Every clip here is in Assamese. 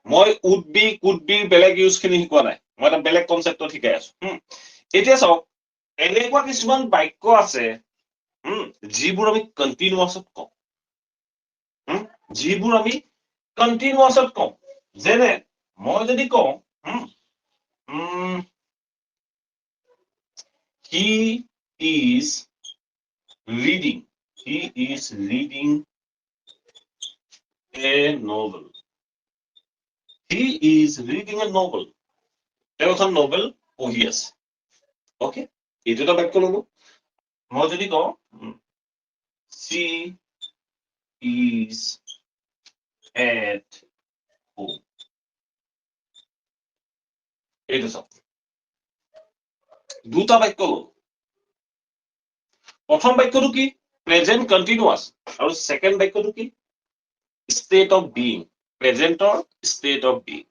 মই would be could be বেলেগ ইউজ খিনি শিকোৱা নাই মই এটা বেলেগ কনসেপ্টত শিকাই আছো এতিয়া চাওক এনেকুৱা কিছুমান বাক্য আছে যিবোৰ আমি কন্টিনিউয়াছত কওঁ যিবোৰ আমি কন্টিনিউয়াছত কওঁ যেনে মই যদি কওঁ he is reading a novel he is reading a novel তেওঁ এখন নভেল পঢ়ি আছে ওকে এইটো এটা বাক্য ললো মই যদি কওঁ she is at home এইটো চাওক দুটা বাক্য ললো প্ৰথম বাক্যটো কি প্ৰেজেন্ট কন্টিনিউয়াস আৰু সেকেন্ড বাক্যটো কি state of being প্ৰেজেন্টৰ state of being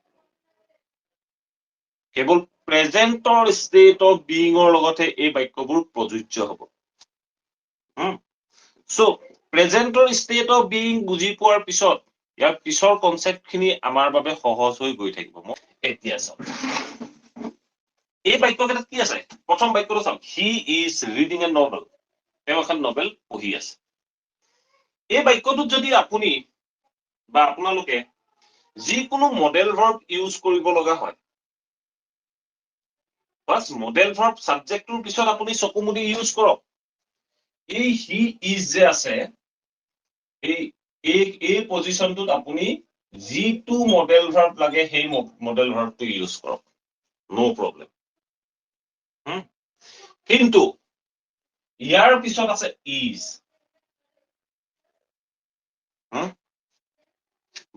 কেৱল প্ৰেজেন্টৰ state of being লগতে এই বাক্যবোৰ প্ৰযোজ্য হ'ব সো প্ৰেজেন্টৰ state of being বুজি পোৱাৰ পিছত ইয়াৰ পিছৰ কনসেপ্ট খিনি আমাৰ বাবে সহজ হৈ গৈ থাকিব এতিয়া চাওক এই বাক্যকেইটাত কি আছে প্ৰথম বাক্যটো চাওক he is reading a novel তেওঁ এখন নভেল পঢ়ি আছে এই বাক্যটোত যদি আপুনি বা আপোনালোকে যিকোনো মডেল ভার্ব ইউজ কৰিব লগা হয় বাস মডেল ভাৰ্ব সাবজেক্টৰ পিছত আপুনি চকুমুদি ইউজ কৰক এই হি ইজ যে আছে এই পজিশনটোত আপুনি যিটো মডেল ভার্ব লাগে সেই মডেল ভার্বটো ইউজ কৰক নো প্ৰবলেম কিন্তু ইয়াৰ পিছত আছে ইজ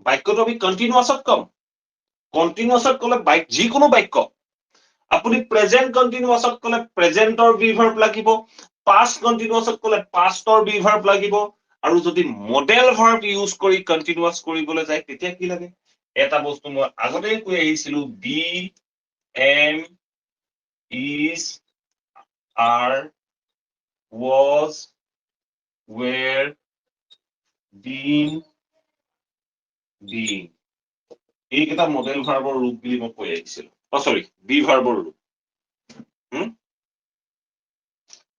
বাক্যটো আমি কন্টিনিউয়াছত কম কন্টিনিউয়াছত কলে যিকোনো বাক্য আপুনি প্ৰেজেন্ট কন্টিনিউয়াছত কলে প্ৰেজেন্টৰ বি ভাৰ্ব লাগিব পাস্ট কন্টিনিউয়াছত কলে পাস্টৰ বি ভাৰ্ব লাগিব আৰু যদি মডেল ভাৰ্ব ইউজ কৰি কন্টিনিউয়াস কৰিবলৈ যায় তেতিয়া কি লাগে এটা বস্তু মই আগতেই কৈ আহিছিলো be am is are was were been being এইকেইটা মডেল ভাৰ্বৰ ৰূপ বুলি মই কৈ আহিছিলো সৰি বি ভাৰ্বৰ ৰূপ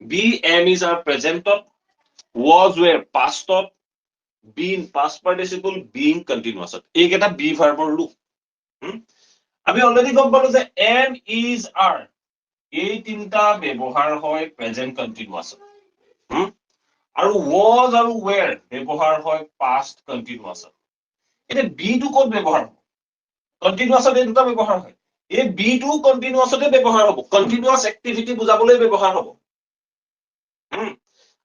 বি এম ইজ আৰ প্ৰেজেন্টত was were pastত been past participle being continuousত এইকেইটা বি ভাৰ্বৰ ৰূপ আমি অলৰেডি গম পালো যে এম ইজ আৰ এই তিনটা ব্যৱহাৰ হয় প্ৰেজেন্ট কন্টিনিউয়াছত আৰু was আৰু were ব্যৱহাৰ হয় past কন্টিনিউয়াছত এটা বি টু কোড ব্যৱহাৰ হ'ব কন্টিনিউয়াছত এই দুটা ব্যৱহাৰ হয় এই বি টু কন্টিনিউয়াছতে ব্যৱহাৰ হ'ব কন্টিনিউয়াস এক্টিভিটি বুজাবলৈ ব্যৱহাৰ হ'ব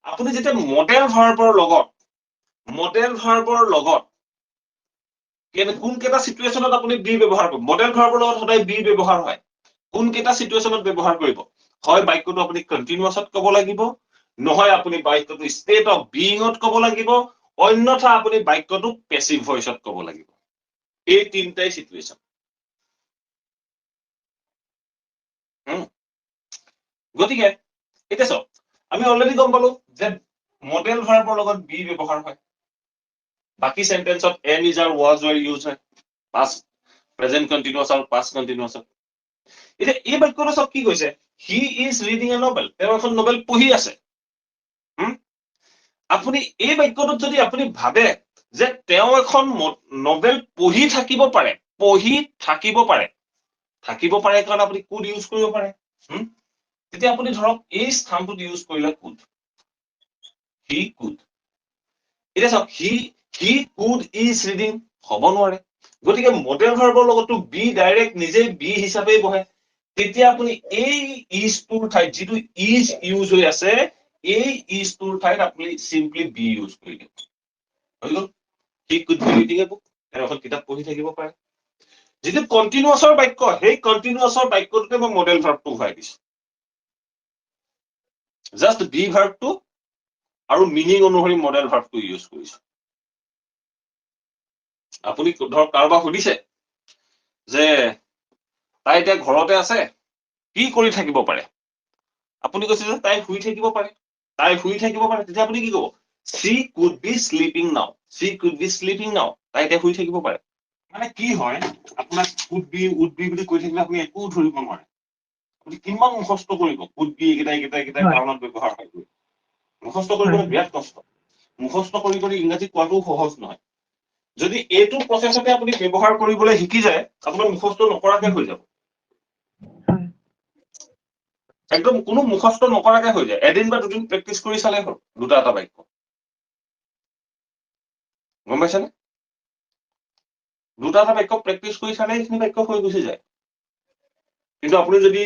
আপুনি যেতিয়া মডেল ভাৰ্বৰ লগত কোন কেইটা সিচুৱেশনত আপুনি বি ব্যৱহাৰ কৰিব মডেল ভাৰ্বৰ লগত সদায় বি ব্যৱহাৰ হয় কোন কেইটা সিচুৱেশনত ব্যৱহাৰ কৰিব হয় বাক্যটো আপুনি কন্টিনিউয়াছত ক'ব লাগিব নহয় আপুনি বাক্যটো ষ্টেট অফ বিইঙত ক'ব লাগিব অন্যথা আপুনি বাক্যটো পেসিভ ভয়েসত ক'ব লাগিব এই তিনটাই সিচুৱেশন গতিকে এটা চাওক আমি অলৰেডি গম পালো যে মডেল ভাৰ্বৰ লগত বি ব্যৱহাৰ হয় বাকি সেন্টেন্সত am is are was were use হয় past present continuous আৰু past continuous এতিয়া এই বাক্যটো সব কি কৈছে he is reading a novel তেওঁ এখন নভেল পঢ়ি আছে আপুনি এই বাক্যটোত যদি আপুনি ভাবে যে তেওঁ এখন নভেল পঢ়ি থাকিব পাৰে কাৰণ আপুনি could ইউজ কৰিব পাৰে তেতিয়া আপুনি ধৰক এই স্থানটোত ইউজ কৰিলে could he could এটা চাওক he could is reading হ'ব নোৱাৰে গতিকে মডেল ভাৰ্বৰ লগতো বি ডাইৰেক্ট নিজে বি হিচাপে বহে তেতিয়া আপুনি এই ইজ টুৰ ঠাইত যিটো ইজ ইউজ হৈ আছে এই ইজ টুৰ ঠাইত আপুনি সিম্পলি বি ইউজ কৰি দিব হৈ গ'ল he could be reading a book তেওঁ এখন কিতাপ পঢ়ি থাকিব পাৰে যিটো কন্টিনিউয়াছৰ বাক্য সেই কন্টিনিউয়াছৰ বাক্যটোতে মই মডেল ভাৰ্বটো ভৰাই দিছো জাস্ট বি ভাৰ্বটো আৰু মিনিং অনুসৰি মডেল ভাৰ্বটো ইউজ কৰিছো আপুনি ধৰক কাৰোবাক সুধিছে যে তাই এতিয়া ঘৰতে আছে কি কৰি থাকিব পাৰে আপুনি কৈছে যে তাই শুই থাকিব পাৰে তেতিয়া আপুনি কি ক'ব she could be sleeping now তাই এতিয়া শুই থাকিব পাৰে মানে কি হয় আপোনাক could be would be বুলি কৈ থাকিলে আপুনি একো ধৰিব নোৱাৰে আপুনি কিমান মুখস্থ কৰিব could be এইকেইটা কাৰণত ব্যৱহাৰ হয় মুখস্থ কৰিবলৈ বিৰাট কষ্ট মুখস্থ কৰি ইংৰাজী কোৱাটো সহজ নহয় যদি এইটো প্ৰচেছতে আপুনি ব্যৱহাৰ কৰিবলৈ শিকি যায় আপোনাৰ মুখস্থ নকৰাকে হৈ যাব একদম কোনো মুখস্থ নকৰাকে হৈ যায় এদিন বা দুদিন প্ৰেক্টিচ কৰি চালে হ'ল দুটা এটা বাক্য গম পাইছানে দুটা এটা বাক্য প্ৰেক্টিচ কৰি চালে এইখিনি বাক্য হৈ গুচি যায় কিন্তু আপুনি যদি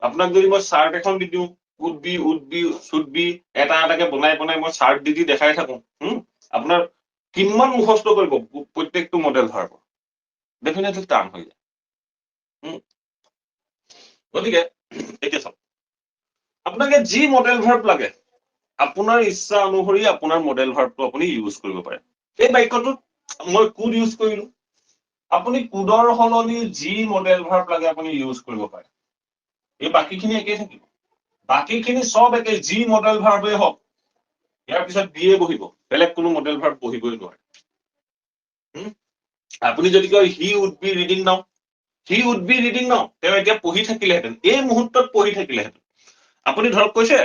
আপোনাক যদি মই চাৰ্ট এখন দি দিওঁ would be should be এটা এটাকে বনাই মই চাৰ্ট দি দেখাই থাকো আপোনাৰ কিমান মুখস্থ কৰিব প্ৰত্যেকটো মডেল ভাৰ্ব ডেফিনেটলি টান হৈ যায় গতিকে এতিয়া চাওক আপোনাকে যি মডেল ভাৰ্ব লাগে আপোনাৰ ইচ্ছা অনুসৰি আপোনাৰ মডেল ভাৰ্বটো আপুনি ইউজ কৰিব পাৰে এই বাক্যটোত মই could ইউজ কৰিলো আপুনি couldৰ সলনি যি মডেল ভাৰ্ব লাগে আপুনি ইউজ কৰিব পাৰে এই বাকিখিনি একেই থাকিব বাকিখিনি সব একে যি মডেল ভাৰ্বই হওক ইয়াৰ পিছত দিয়ে বহিব বেলেগ কোনো মডেল ভাৰ্ব বহিবই নোৱাৰে আপুনি যদি কয় he would be reading now তেওঁ এতিয়া পঢ়ি থাকিলেহেঁতেন এই মুহূৰ্তত পঢ়ি থাকিলেহেঁতেন আপুনি ধৰক কৈছে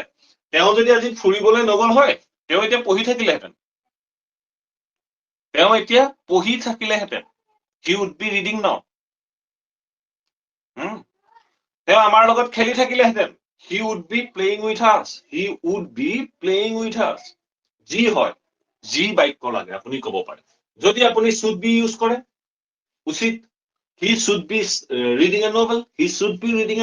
তেওঁ যদি আজি ফুৰিবলৈ নগল হয় তেওঁ এতিয়া পঢ়ি থাকিলেহেঁতেন he would be reading now তেওঁ আমাৰ লগত খেলি থাকিলেহেঁতেন he would be playing with us যি হয় যি বাক্য লাগে আপুনি ক'ব পাৰে যদি আপুনি should be ইউজ কৰে উচিত he should be reading a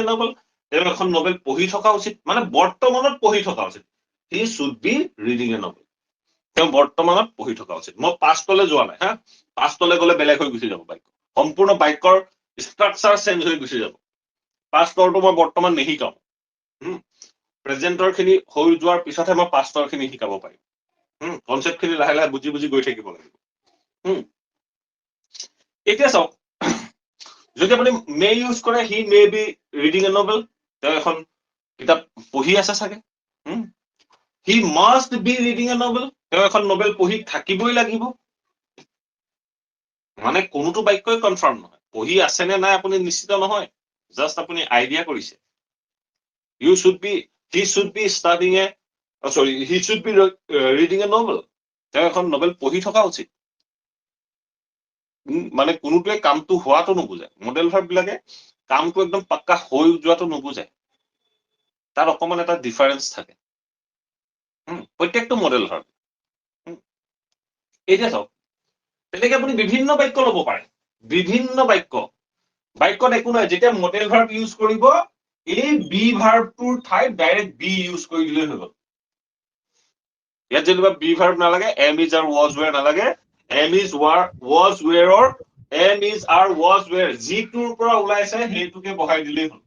novel তেওঁ এখন নভেল পঢ়ি থকা উচিত মানে বৰ্তমানত পঢ়ি থকা উচিত he should be reading a novel তেওঁ বৰ্তমানত পঢ়ি থকা উচিত মই পাষ্টলৈ যোৱা নাই পাষ্টলৈ গলে বেলেগ হৈ গুচি যাব বাক্য সম্পূৰ্ণ বাক্যৰ ষ্ট্ৰাকচাৰ চেঞ্জ হৈ গুচি যাব পাষ্টৰটো মই বৰ্তমান নিশিকাও প্ৰেজেন্টৰ খিনি হৈ যোৱাৰ পিছতহে মই পাষ্টৰ খিনি শিকাব পাৰিম কনচেপ্ট খিনি লাহে লাহে বুজি গৈ থাকিব লাগিব এতিয়া চাওক যদি আপুনি মে ইউজ কৰে he may be reading a novel তেওঁ এখন কিতাপ পঢ়ি আছে চাগে he must be reading a novel তেওঁ এখন নভেল পঢ়ি থাকিবই লাগিব মানে কোনোটো বাক্যই কনফাৰ্ম নহয় পঢ়ি আছে নে নাই আপুনি নিশ্চিত নহয় জাষ্ট আপুনি আইডিয়া কৰিছে he should be studying he should be reading a novel তেওঁ এখন নভেল পঢ়ি থকা উচিত মানে কোনোটোৱে কামটো হোৱাটো নুবুজায় মডেল ভাৰ্ব বিলাকে কামটো একদম পাক্কা হৈ যোৱাটো নুবুজায় তাৰ অকমান এটা ডিফাৰেন্স থাকে প্ৰত্যেকটো মডেল ভাৰ্ব এতিয়া চাওক তেনেকে আপুনি বিভিন্ন বাক্য ল'ব পাৰে বিভিন্ন বাক্যত একো নাই যেতিয়া মডেল ভাৰ্ব ইউজ কৰিব এই বি ভাৰ্বটোৰ ঠাইত ডাইৰেক্ট বি ইউজ কৰি দিলেই হৈ গ'ল ইয়াত যেনিবা বি ভাৰ্ব নালাগে এম ইজ আৰু ৱাজ ৱেৰ নালাগে এম ইজ ৱাজ ৱেৰৰ এম ইজ আৰু ৱাজ ৱেৰ যিটোৰ পৰা ওলাইছে সেইটোকে বহাই দিলেই হ'ল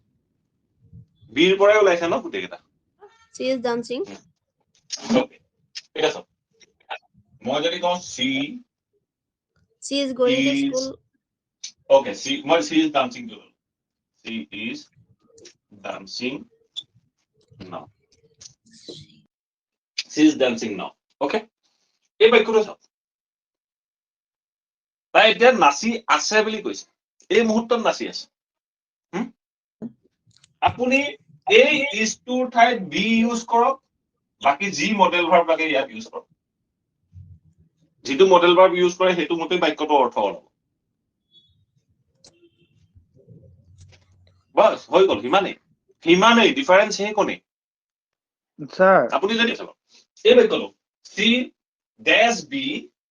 বিৰ পৰাই ওলাইছে ন গোটেইকেইটা she is dancing এতিয়া চাওক মই যদি কওঁ she is going to school okay she is dancing to she is dancing now she is dancing now okay এই বাক্যটো চাওক তাই এতিয়া নাচি আছে বুলি কৈছে এই মুহূৰ্তত নাচি আছে আপুনি এই ইজ টুৰ ঠাইত বি ইউজ কৰক বাকি যি মডেল ভাৰ্ব লাগে ইয়াত ইউজ কৰক যিটো মডেল ভাৰ্ব ইউজ কৰে সেইটো মতে বাক্যটো অৰ্থ ওলাব বাস হৈ গ'ল সিমানেই ডিফাৰেন্স সেইকণেই স্যার আপুনি যদি চাব এই বাক্যটো she dash be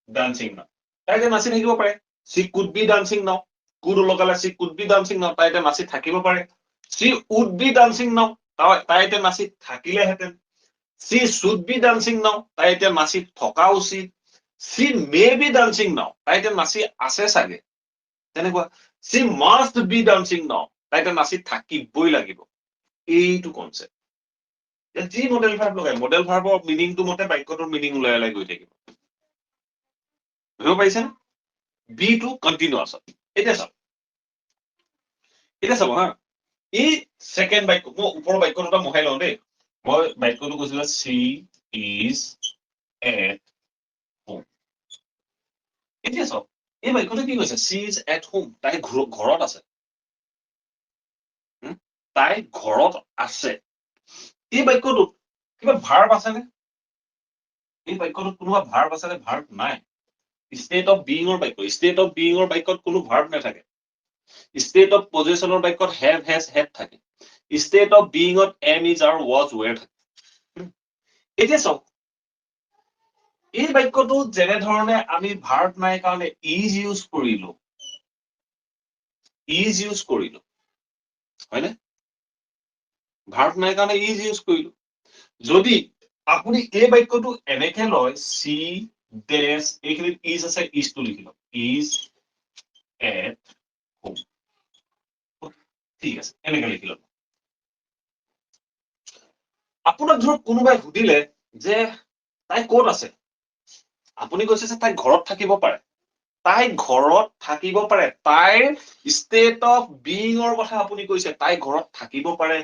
dancing now তাই এতিয়া নাচি থাকিব পাৰে she could be dancing now could লগালে she could be dancing now তাই এতিয়া নাচি থাকিব পাৰে she would be dancing now তাই এতিয়া নাচি থাকিলেহেঁতেন she should be dancing now তাই এতিয়া নাচি থকা উচিত she may be dancing now তাই এতিয়া নাচি আছে চাগে তেনেকুৱা she must be dancing now তাই এতিয়া নাচি থাকিবই লাগিব এইটো কনচেপ্ট যি মডেল ভাৰ্ব লগাই মডেল ভাৰ্বৰ মিনিংটো মতে বাক্যটোৰ মিনিং ওলাই গৈ থাকিব বুজিব পাৰিছেনে বি টু কণ্টিনিউৱাছ এতিয়া চাব হা এই ছেকেণ্ড বাক্য মই ওপৰৰ বাক্য দুটা মোহাই লওঁ দেই মই বাক্যটো কৈছিলো she is at home এতিয়া চাওক এই বাক্যটো কি কৈছে she is at home তাই ঘৰত আছে তাই ঘৰত আছে এই বাক্যটোত কিবা ভাৰ্ব আছে নে এই বাক্যটোত কোনোবা ভাৰ্ব আছে নে ভাৰ্ব নাই state of being ৰ বাক্য state of being ৰ বাক্যত কোনো ভাৰ্ব নাথাকে state of possession ৰ বাক্যত have has had থাকে state of being to am is are was were থাকে এতিয়া চাওক এই বাক্যটো যেনে ধৰণে আমি ভাৰ্ব নাই কাৰণে is use কৰিলো হয়নে ভাৰ্ব নাই কাৰণে is use কৰিলো যদি আপুনি এই বাক্যটো এনেকে লয় সি ডেছ এইখিনিত is আছে is টো লিখি লওক is at home ঠিক আছে এনেকে লিখি লওক আপোনাক ধৰক কোনোবাই সুধিলে যে তাই ক'ত আছে আপুনি কৈছে যে তাই ঘৰত থাকিব পাৰে তাইৰ ষ্টেট অফ বিং ৰ কথা আপুনি কৈছে তাই ঘৰত থাকিব পাৰে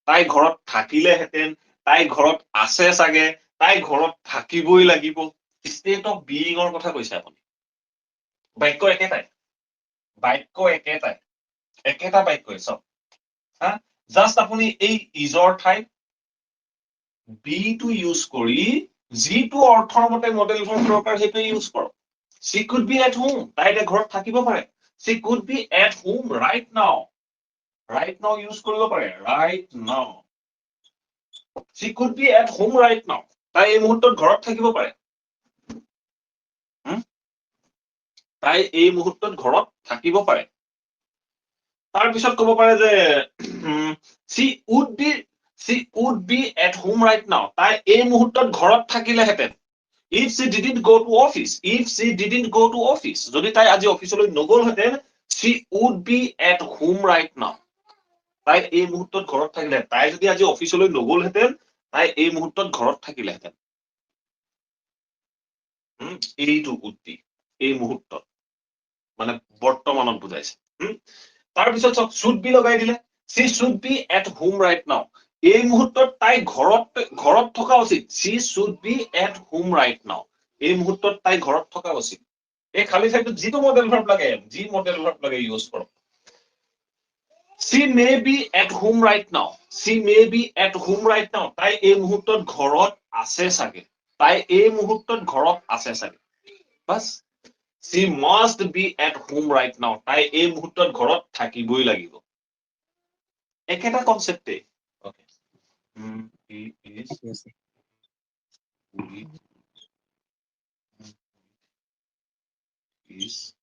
তাই ঘৰত থাকিলেহেঁতেন তাই ঘৰত আছে চাগে তাই ঘৰত থাকিবই লাগিব ষ্টেট অফ বিং ৰ কথা কৈছে আপুনি বাক্য একেটা বাক্যই চব জাষ্ট আপুনি এই ইজৰ ঠাইত বি টো ইউজ কৰি যিটো অৰ্থৰ মতে মডেল ভাৰ্ব দৰকাৰ সেইটো ইউজ কৰক she could be at home তাই এতিয়া ঘৰত থাকিব পাৰে she could be at home right now use কৰিব পাৰে right now she could be at home right now তাই এই মুহূৰ্তত ঘৰত থাকিব পাৰে তাৰ পিছত ক'ব পাৰে যে she would be at home right now তাই এই মুহূৰ্তত ঘৰত থাকিলেহেঁতেন if she didn't go to office যদি তাই আজি অফিচলৈ নগলহেঁতেন she would be at home right now তাই এই মুহূৰ্তত ঘৰত থাকিলেহেঁতেন তাই যদি আজি অফিচলৈ নগলহেঁতেন তাই এই মুহূৰ্তত ঘৰত থাকিলেহেঁতেন এইটো would be এই মুহূৰ্তত মানে বৰ্তমানত বুজাইছে তাৰপিছত চক should be লগাই দিলে she should be at home right now এই মুহূৰ্তত তাই ঘৰত থকা উচিত she should be at home right now এই মুহূৰ্তত তাই ঘৰত থকা উচিত এই খালি ঠাইটোত যিটো মডেল ভাৰ্ব লাগে ইউজ কৰক she may be at home right now তাই এই মুহূৰ্তত ঘৰত আছে চাগে বাস she must be at home right now তাই এই মুহূৰ্তত ঘৰত থাকিবই লাগিব একেটা কনসেপ্টে okay he is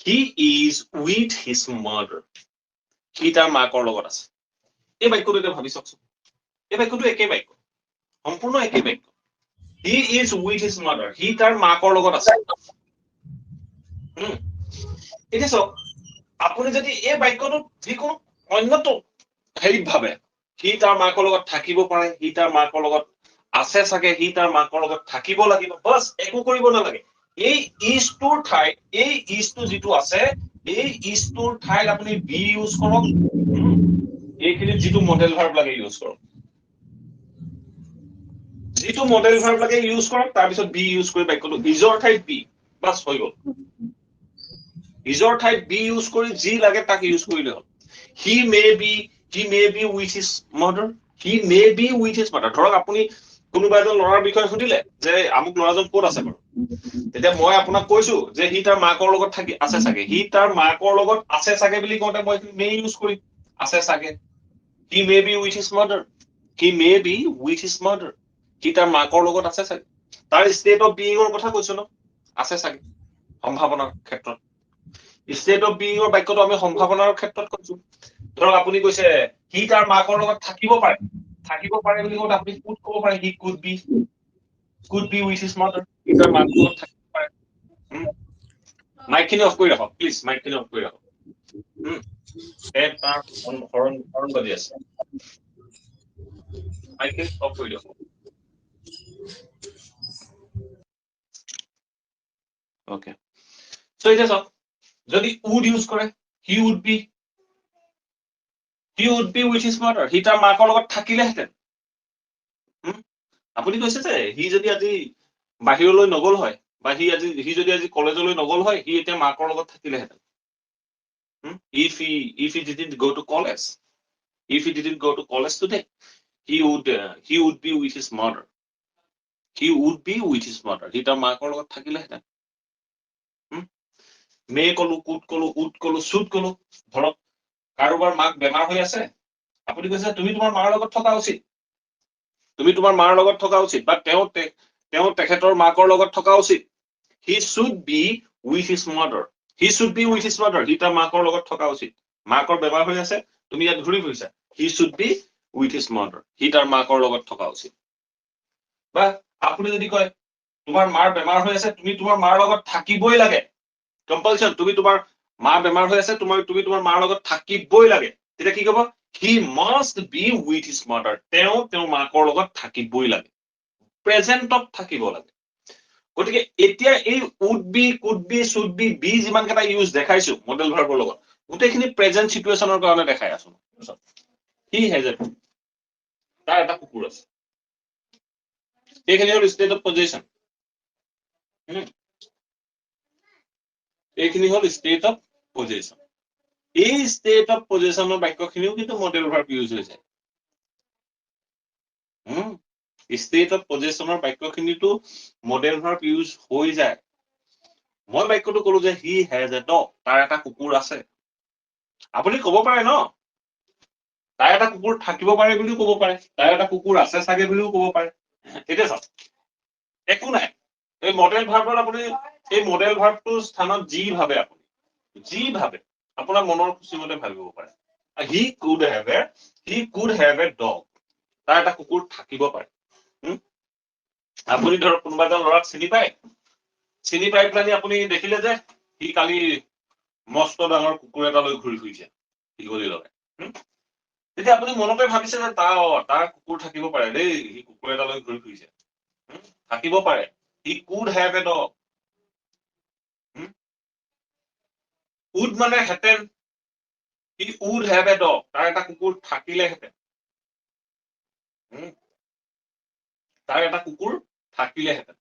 he is with his mother সি তাৰ মাকৰ লগত আছে এই বাক্যটো এতিয়া ভাবি চাওকচোন এই বাক্যটো একেই বাক্য সম্পূৰ্ণ একেই বাক্য he is with his mother সি তাৰ মাকৰ লগত আছে এতিয়া চাওক আপুনি যদি এই বাক্যটো যিকোনো অন্যটো হেৰিত ভাবে সি তাৰ মাকৰ লগত থাকিব পাৰে সি তাৰ মাকৰ লগত আছে চাগে সি তাৰ মাকৰ লগত থাকিব লাগিব বাস একো কৰিব নালাগে এই ইজটোৰ ঠাইত এই ইজটো যিটো আছে এই ইজটোৰ ঠাইত আপুনি বি ইউজ কৰক এইখিনিত যিটো মডেল ভাৰ্ব লাগে ইউজ কৰক তাৰপিছত বি ইউজ কৰি বাক্যটো ইজৰ ঠাইত বি বাস হৈ গ'ল ইজৰ ঠাইত বি ইউজ কৰি যি লাগে তাক ইউজ কৰিলে হ'ল he may be with his mother ধৰক আপুনি কোনোবা এজন ল'ৰাৰ বিষয়ে সুধিলে যে আমুক ল'ৰাজন ক'ত আছে বাৰু তেতিয়া মই আপোনাক কৈছো যে সি তাৰ মাকৰ লগত আছে চাগে সি তাৰ মাকৰ লগত আছে চাগে বুলি কওঁতে মই may ইউজ কৰিম আছে চাগে he may be with his mother সি তাৰ মাকৰ লগত আছে চাগে তাৰ ষ্টেট অফ বিইং ৰ কথা কৈছো ন আছে চাগে সম্ভাৱনাৰ ক্ষেত্ৰত ষ্টেট অফ বিইং ৰ বাক্যটো আমি সম্ভাৱনাৰ ক্ষেত্ৰত কৈছো ধৰক আপুনি কৈছে সি তাৰ মাকৰ লগত থাকিব পাৰে বুলি কওঁতে আপুনি could ক'ব পাৰে he could be with his mother সি তাৰ মাকৰ লগত থাকিব পাৰে মাইকখিনি অফ কৰি ৰাখক প্লিজ তাৰ হৰণ বাজি আছে মাইকখিনি অফ কৰি দিয়ক ওকে সো এতিয়া চাওক যদি would ইউজ কৰে he would be with his mother সি তাৰ মাকৰ লগত থাকিলেহেঁতেন আপুনি কৈছে যে সি যদি আজি বাহিৰলৈ নগল হয় বা সি যদি আজি কলেজলৈ নগল হয় সি এতিয়া মাকৰ লগত থাকিলেহেঁতেন if he didn't go to college today he would be with his mother সি তাৰ মাকৰ লগত থাকিলেহেঁতেন মে কলো কুট কলো উট কলো চুট কলো ধৰক কাৰোবাৰ মাক বেমাৰ হৈ আছে আপুনি কৈছে তুমি তোমাৰ মাৰ লগত থকা উচিত বা তেওঁ তেখেতৰ মাকৰ লগত থকা উচিত he should be with his mother সি তাৰ মাকৰ লগত থকা উচিত মাকৰ বেমাৰ হৈ আছে তুমি ইয়াত ঘূৰি ফুৰিছা he should be with his mother সি তাৰ মাকৰ লগত থকা উচিত বা আপুনি যদি কয় তোমাৰ মাৰ বেমাৰ হৈ আছে তুমি তোমাৰ মাৰ লগত থাকিবই লাগে কম্পালচন তুমি তোমাৰ মা বেমাৰ হৈ আছে তুমি তোমাৰ মাৰ লগত থাকিবই লাগে তেতিয়া কি ক'ব he must be with his mother তেওঁ মাকৰ লগত থাকিবই লাগে প্ৰেজেন্টত থাকিব লাগে গতিকে এতিয়া এই would be could be should be যিমান কেইটা ইউজ দেখাইছো মডেল ভাৰ্বৰ লগত গোটেইখিনি প্ৰেজেন্ট সিচুৱেশ্যনৰ কাৰণে দেখাই আছো he has a তাৰ এটা কুকুৰ আছে এইখিনি হ'ল ষ্টেট অফ পজিশ্যন এইখিনি হ'ল ষ্টেট অফ পজিশ্যন এই ষ্টেট অফ পজিশ্যনৰ বাক্যখিনিও কিন্তু মডেল ভাৰ্ব ইউজ হৈ যায় ষ্টেট অফ পজিশ্যনৰ বাক্যখিনিতো মডেল ভাৰ্ব ইউজ হৈ যায় মই বাক্যটো কলো যে হি হেজ এ ডগ তাৰ এটা কুকুৰ আছে আপুনি কব পাৰে ন তাৰ এটা কুকুৰ থাকিব পাৰে বুলিও কব পাৰে তাৰ এটা কুকুৰ আছে চাগে বুলিও কব পাৰে এতিয়া চাওক একো নাই এই মডেল ভাৰ্বত আপুনি এই মডেল ভাৰ্বটোৰ স্থানত যি ভাবে আপোনাৰ মনৰ খুচিমতে ভাবিব পাৰে he could have a dog তাৰ এটা কুকুৰ থাকিব পাৰে আপুনি ধৰক কোনোবা এজন ল'ৰাক চিনি পাই পেলাই আপুনি দেখিলে যে সি কালি মস্ত ডাঙৰ কুকুৰ এটা লৈ ঘূৰি ফুৰিছে শিকলি লগাই তেতিয়া আপুনি মনতে ভাবিছে যে তাৰ কুকুৰ থাকিব পাৰে দেই সি কুকুৰ এটা লৈ ঘূৰি ফুৰিছে থাকিব পাৰে he could have a dog would মানে হেঁতেন he would have a dog তাৰ এটা কুকুৰ থাকিলেহেঁতেন তাৰ এটা কুকুৰ থাকিলেহেঁতেন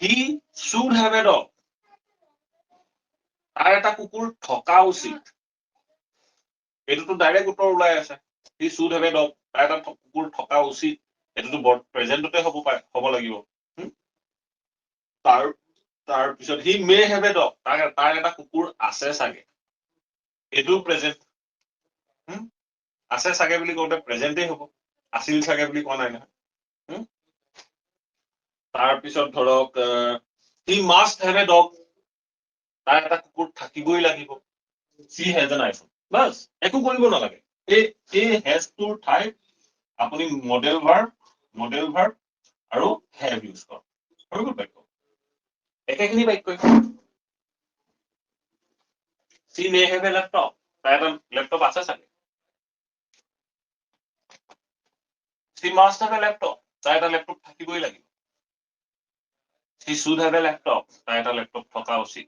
he should have a dog তাৰ এটা কুকুৰ থকা উচিত এইটোতো ডাইৰেক্ট উত্তৰ ওলাই আছে হি শুড হেভ এ ডগ তাৰ এটা কুকুৰ থকা উচিত এইটোতো প্ৰেজেন্টতে হ'ব লাগিব তাৰপিছত হি মে হেভ এ ডগ তাৰ এটা কুকুৰ আছে চাগে এইটো প্ৰেজেন্ট আছে চাগে বুলি কওঁতে প্ৰেজেন্টেই হ'ব আছিল চাগে বুলি কোৱা নাই নহয় তাৰপিছত ধৰক হি মাষ্ট হেভ এ ডগ তাৰ এটা কুকুৰ থাকিবই লাগিব C has N iPhone bus একো কৰিব নালাগে এই হেজটোৰ ঠাইত আপুনি মডেল ভাৰ্ব আৰু হেভ ইউজ কৰক হৈ গ'ল বাক্য একেখিনি বাক্যই C May have a laptop তাৰ এটা লেপটপ আছে চাগে C must have a laptop তাৰ এটা লেপটপ থাকিবই লাগিব সি শুড হেভ এ লেপটপ তাৰ এটা লেপটপ থকা উচিত